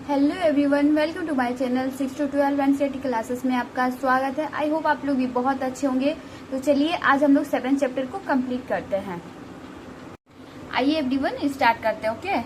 Hello everyone, welcome to my channel 6 to 12 NCERT classes में आपका स्वागत है। आई होप आप लोग भी बहुत अच्छे होंगे। तो चलिए आज हम लोग 7 चैप्टर को कंप्लीट करते हैं। आइए एवरीवन स्टार्ट करते हैं। ओके,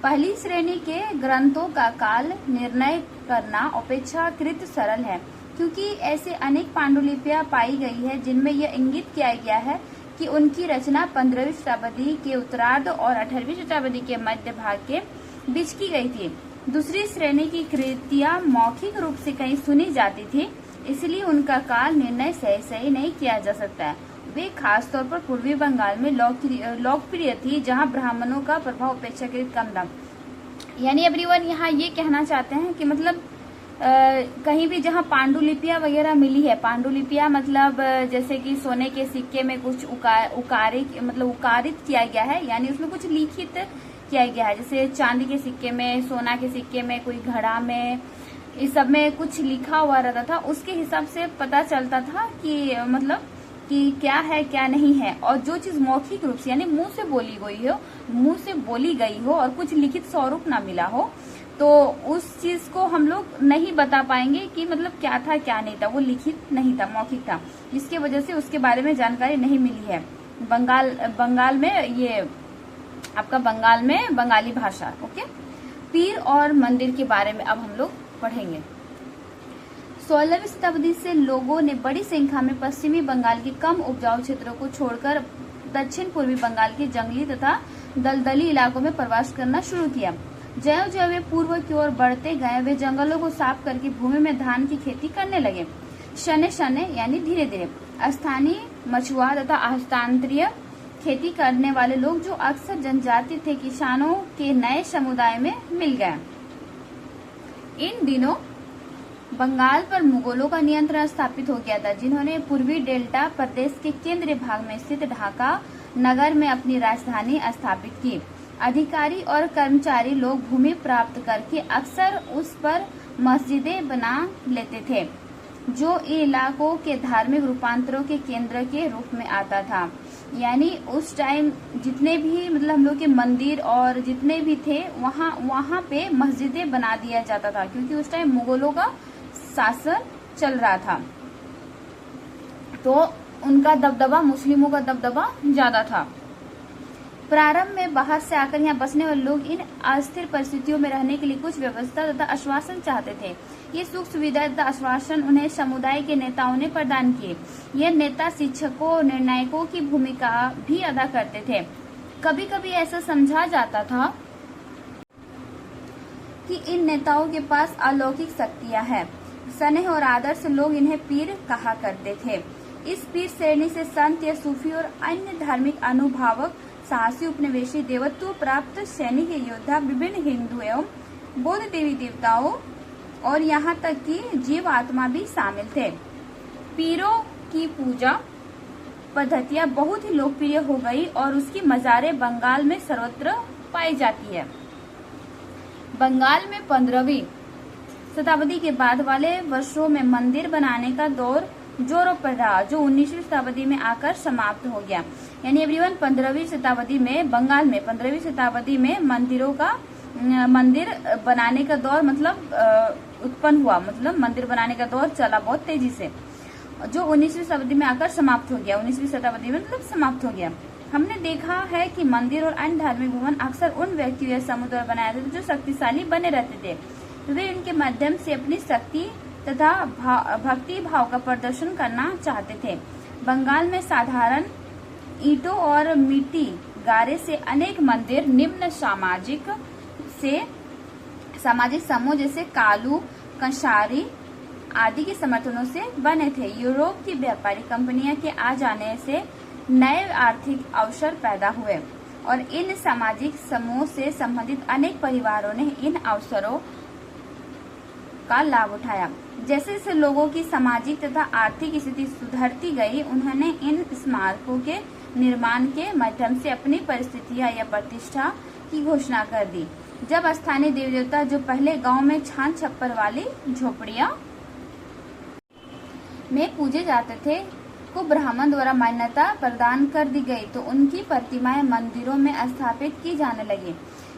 पहली श्रेणी के ग्रंथों का काल निर्णय करना अपेक्षाकृत सरल है, क्योंकि ऐसे अनेक पांडुलिपियां पाई गई है जिनमें यह इंगित किया गया है कि उनकी रचना 15वीं शताब्दी के उत्तरार्ध और 18वीं शताब्दी के मध्य भाग के बीच की गई थी। दूसरी श्रेणी की कृतियां मौखिक रूप से कहीं सुनी जाती थी, इसलिए उनका काल निर्णय सही नहीं किया जा सकता है। वे खास तौर पर पूर्वी बंगाल में लोकप्रिय थी, जहां ब्राह्मणों का प्रभाव अपेक्षाकृत कम था। यानी एवरीवन यहाँ ये कहना चाहते हैं कि मतलब कहीं भी जहाँ पांडुलिपियां वगैरह मिली है, पांडुलिपियां मतलब जैसे कि सोने के सिक्के में कुछ उकारित किया गया है, यानी उसमें कुछ लिखित किया गया है। जैसे चांदी के सिक्के में, सोना के सिक्के में, कोई घड़ा में, इस सब में कुछ लिखा हुआ रहता था। उसके हिसाब से पता चलता था कि मतलब कि क्या है क्या नहीं है। और जो चीज मौखिक रूप से यानी मुंह से बोली गई हो और कुछ लिखित स्वरूप ना मिला हो, तो उस चीज को हम लोग नहीं बता पाएंगे कि मतलब क्या था क्या नहीं था। वो लिखित नहीं था, मौखिक था, जिसकी वजह से उसके बारे में जानकारी नहीं मिली है। बंगाल में ये आपका बंगाल में बंगाली भाषा। ओके, पीर और मंदिर के बारे में अब हम लोग पढ़ेंगे। 16वीं शताब्दी से लोगों ने बड़ी संख्या में पश्चिमी बंगाल के कम उपजाऊ क्षेत्रों को छोड़कर दक्षिण पूर्वी बंगाल के जंगली तथा दलदली इलाकों में प्रवास करना शुरू किया। ज्यों-ज्यों वे पूर्व की ओर बढ़ते गए, वे जंगलों को साफ करके भूमि में धान की खेती करने लगे। शने यानी धीरे धीरे स्थानीय मछुआ तथा हस्तांतरीय खेती करने वाले लोग, जो अक्सर जनजाति थे, किसानों के नए समुदाय में मिल गए। इन दिनों बंगाल पर मुगलों का नियंत्रण स्थापित हो गया था, जिन्होंने पूर्वी डेल्टा प्रदेश के केंद्रीय भाग में स्थित ढाका नगर में अपनी राजधानी स्थापित की। अधिकारी और कर्मचारी लोग भूमि प्राप्त करके अक्सर उस पर मस्जिदें बना लेते थे, जो इलाकों के धार्मिक रूपांतरों के केंद्र के रूप में आता था। यानी उस टाइम जितने भी मतलब हम लोग के मंदिर और जितने भी थे, वहाँ पे मस्जिदें बना दिया जाता था, क्योंकि उस टाइम मुगलों का शासन चल रहा था, तो उनका दबदबा, मुस्लिमों का दबदबा ज्यादा था। प्रारंभ में बाहर से आकर यहाँ बसने वाले लोग इन अस्थिर परिस्थितियों में रहने के लिए कुछ व्यवस्था तथा आश्वासन चाहते थे। ये सुख सुविधा तथा आश्वासन उन्हें समुदाय के नेताओं ने प्रदान किए। ये नेता शिक्षकों और निर्णायकों की भूमिका भी अदा करते थे। कभी कभी ऐसा समझा जाता था कि इन नेताओं के पास अलौकिक शक्तियां हैं। स्नेह और आदर से लोग इन्हें पीर कहा करते थे। इस पीर श्रेणी से संत या सूफी और अन्य धार्मिक अनुभावक, साहसी, उपनिवेशी, देवत्व प्राप्त सैनिक, योद्धा, विभिन्न हिंदू एवं बौद्ध देवी देवताओं और यहाँ तक कि जीव आत्मा भी शामिल थे। पीरों की पूजा पद्धतियां बहुत ही लोकप्रिय हो गई और उसकी मज़ारें बंगाल में सर्वत्र पाई जाती है। बंगाल में 15वीं शताब्दी के बाद वाले वर्षों में मंदिर बनाने का दौर जोरों पर रहा, जो 19वीं शताब्दी में आकर समाप्त हो गया। यानी एवरीवन 15वीं शताब्दी में बंगाल में 15वीं शताब्दी में मंदिर बनाने का दौर मतलब उत्पन्न हुआ, मतलब मंदिर बनाने का दौर चला बहुत तेजी से, जो 19वीं शताब्दी में आकर समाप्त हो गया। 19वीं शताब्दी में मतलब समाप्त हो गया। हमने देखा है कि मंदिर और अन्य धार्मिक भवन अक्सर उन व्यक्तियों या समूह द्वारा बनाए थे जो शक्तिशाली बने रहते थे। वे इनके माध्यम से अपनी शक्ति तथा भक्ति भाव का प्रदर्शन करना चाहते थे। बंगाल में साधारण ईंटों और मिट्टी गारे से अनेक मंदिर निम्न सामाजिक समूह जैसे कालू, कंसारी आदि के समर्थनों से बने थे। यूरोप की व्यापारिक कंपनियां के आ जाने से नए आर्थिक अवसर पैदा हुए और इन सामाजिक समूह से संबंधित अनेक परिवारों ने इन अवसरों का लाभ उठाया। जैसे जैसे लोगों की सामाजिक तथा आर्थिक स्थिति सुधरती गई, उन्होंने इन स्मारकों के निर्माण के माध्यम से अपनी परिस्थितियां या प्रतिष्ठा की घोषणा कर दी। जब स्थानीय देवी देवता, जो पहले गांव में छान छप्पर वाली झोपड़ियां में पूजे जाते थे, को ब्राह्मण द्वारा मान्यता प्रदान कर दी गई, तो उनकी प्रतिमाएं मंदिरों में स्थापित की जाने लगी।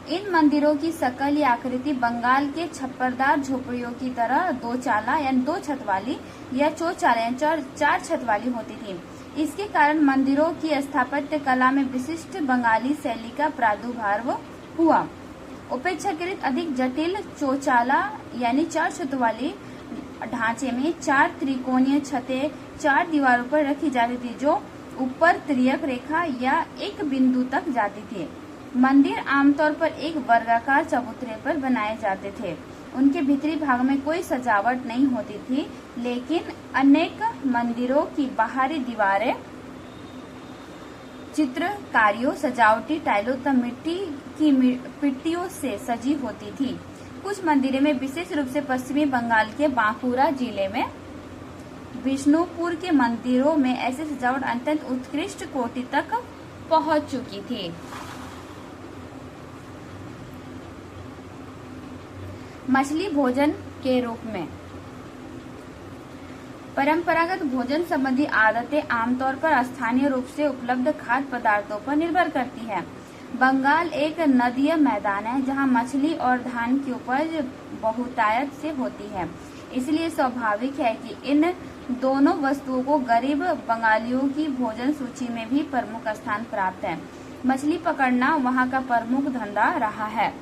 इन मंदिरों की शकल या आकृति बंगाल के छप्परदार झोपड़ियों की तरह दो चाला यानी दो छत वाली या चौचाला यानी चार छत वाली होती थी। इसके कारण मंदिरों की स्थापत्य कला में विशिष्ट बंगाली शैली का प्रादुर्भाव हुआ। अपेक्षाकृत अधिक जटिल चौचाला यानी चार छत वाली ढांचे में चार त्रिकोणीय छतें चार दीवारों पर रखी जाती थी, जो ऊपर तिर्यक रेखा या एक बिंदु तक जाती थी। मंदिर आमतौर पर एक वर्गाकार चबूतरे पर बनाए जाते थे। उनके भीतरी भाग में कोई सजावट नहीं होती थी, लेकिन अनेक मंदिरों की बाहरी दीवारें चित्रकारियों, सजावटी टाइलों तथा मिट्टी की पिट्टियों से सजी होती थी। कुछ मंदिरों में, विशेष रूप से पश्चिमी बंगाल के बांकुरा जिले में विष्णुपुर के मंदिरों में ऐसी सजावट अत्यंत उत्कृष्ट कोटि तक पहुंच चुकी थी। मछली भोजन के रूप में परंपरागत भोजन संबंधी आदतें आमतौर पर स्थानीय रूप से उपलब्ध खाद्य पदार्थों पर निर्भर करती है। बंगाल एक नदीय मैदान है जहां मछली और धान की उपज बहुतायत से होती है, इसलिए स्वाभाविक है कि इन दोनों वस्तुओं को गरीब बंगालियों की भोजन सूची में भी प्रमुख स्थान प्राप्त है। मछली पकड़ना वहां का प्रमुख धंधा रहा है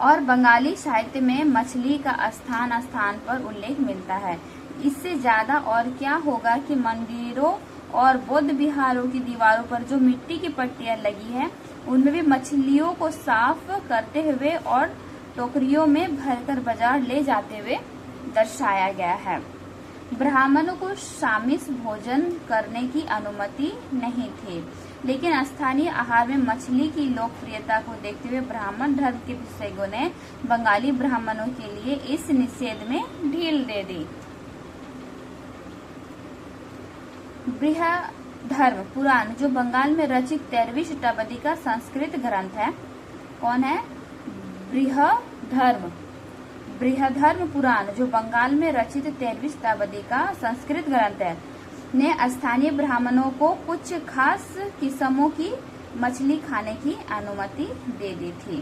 और बंगाली साहित्य में मछली का स्थान स्थान पर उल्लेख मिलता है। इससे ज्यादा और क्या होगा कि मंदिरों और बौद्ध विहारों की दीवारों पर जो मिट्टी की पट्टियां लगी है, उनमें भी मछलियों को साफ करते हुए और टोकरियों में भरकर बाजार ले जाते हुए दर्शाया गया है। ब्राह्मणों को शामिल भोजन करने की अनुमति नहीं थी, लेकिन स्थानीय आहार में मछली की लोकप्रियता को देखते हुए ब्राह्मण धर्म के विशेषज्ञों ने बंगाली ब्राह्मणों के लिए इस निषेध में ढील दे दी। बृहधर्म पुराण, जो बंगाल में रचित 13वीं शताब्दी का संस्कृत ग्रंथ है। कौन है? बृहधर्म पुराण, जो बंगाल में रचित 13वीं शताब्दी का संस्कृत ग्रंथ है, ने स्थानीय ब्राह्मणों को कुछ खास किस्मों की मछली खाने की अनुमति दे दी थी।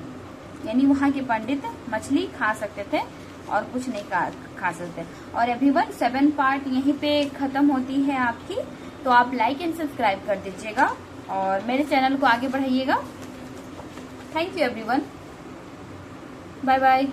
यानी वहाँ के पंडित मछली खा सकते थे और कुछ नहीं खा सकते। और एवरीवन 7 पार्ट यहीं पे खत्म होती है आपकी, तो आप लाइक एंड सब्सक्राइब कर दीजिएगा और मेरे चैनल को आगे बढ़ाइएगा। Thank you everyone, bye bye.